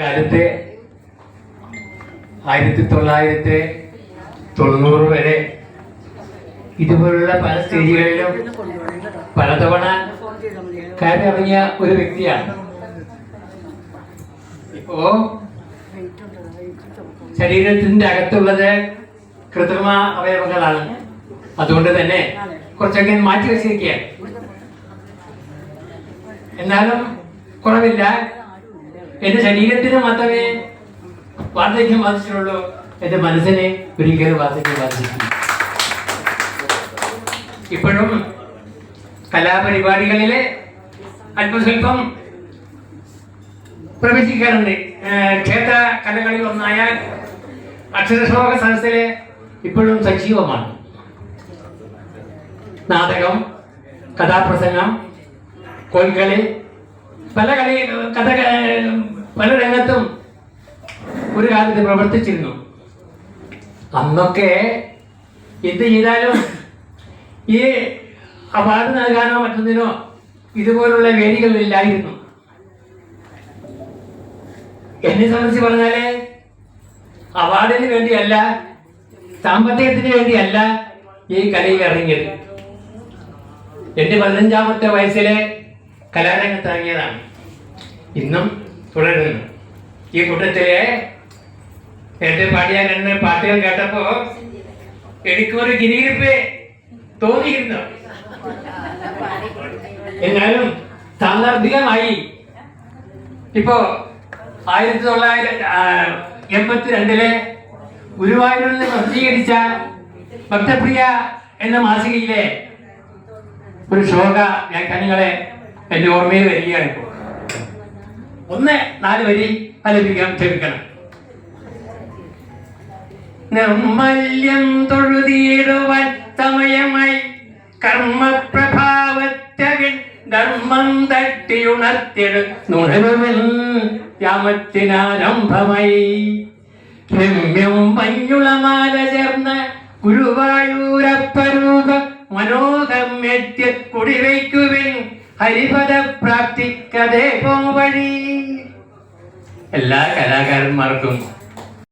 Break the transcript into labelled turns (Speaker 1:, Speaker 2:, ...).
Speaker 1: കാലത്ത് 1990 വരെ ഇതുപോലുള്ള പല സ്റ്റേജുകളിലും പലതവണ കയറിയിറങ്ങിയ ഒരു വ്യക്തിയാണ്. ഇപ്പോ ശരീരത്തിന്റെ അകത്തുള്ളത് കൃത്രിമ അവയവങ്ങളാണ്. അതുകൊണ്ട് തന്നെ കുറച്ചൊക്കെ മാറ്റി വെച്ചിരിക്കുകയാണ്. എന്നാലും കുറവില്ല. എന്റെ ശരീരത്തിന് മാത്രമേ വാർദ്ധക്യം ബാധിച്ചിട്ടുള്ളൂ, എന്റെ മനസ്സിനെ ഒരിക്കലും വാർദ്ധക്യം ബാധിച്ചിട്ടില്ല. ഇപ്പോഴും കലാപരിപാടികളില് അല്പസ്വല്പം പ്രവേശിക്കാറുണ്ട്. ക്ഷേത്ര കലകളിൽ ഒന്നായ അക്ഷരശ്ലോക സദസ്സില് ഇപ്പോഴും സജീവമാണ്. നാടകം, കഥാപ്രസംഗം, കോൽക്കളി, പല രംഗത്തും ഒരു കാലത്ത് പ്രവർത്തിച്ചിരുന്നു. അന്നൊക്കെ എന്ത് ചെയ്താലും ഈ അവാർഡ് നൽകാനോ മറ്റൊന്നിനോ ഇതുപോലുള്ള വേദികളില്ലായിരുന്നു. എന്നെ സംബന്ധിച്ച് പറഞ്ഞാല് അവാർഡിന് വേണ്ടിയല്ല, സാമ്പത്തികത്തിന് വേണ്ടിയല്ല ഈ കലയിൽ ഇറങ്ങിയത്. എന്റെ 15-ാമത്തെ വയസ്സിലെ കലാരംഗത്ത് ഇറങ്ങിയതാണ്. ഇന്നും തുടരുന്നു. ഈ കൂട്ടത്തിലെ എന്റെ പാടിയ 2 പാട്ടുകൾ കേട്ടപ്പോ എനിക്കൊരു ഗിരിയിരിപ്പ് തോന്നിയിരുന്നു. എന്നാലും സാന്ദർഭികമായി ഇപ്പോ 1982 ഗുരുവായൂരിൽ നിന്ന് പ്രസിദ്ധീകരിച്ച ഭക്തപ്രിയ എന്ന മാസികയിലെ ഒരു ശ്ലോക വ്യാഖ്യാനങ്ങളെ എന്റെ ഓർമ്മയിൽ വരികയാണ്. ഇപ്പോൾ 4 വരി ആലപിക്കാം, ക്ഷമിക്കണം. നിർമ്മല്യം തൊഴുതിയിടുവാൻ സമയമായി കർമ്മപ്രഭാവത്തകിൽ ധർമ്മം തട്ടിയുണർത്തിടുന്നുണരുവിൽ യാമത്തിനാരംഭമായി രമ്യം മഞ്ഞുളമാല ചേർന്ന ഗുരുവായൂരപ്പരൂപ മനോഗമ്യത്യ കുടിവയ്ക്കുവിൻ ഹരിപദ പ്രാപ്തിക്കതേ വഴി. എല്ലാ കലാകാരന്മാർക്കും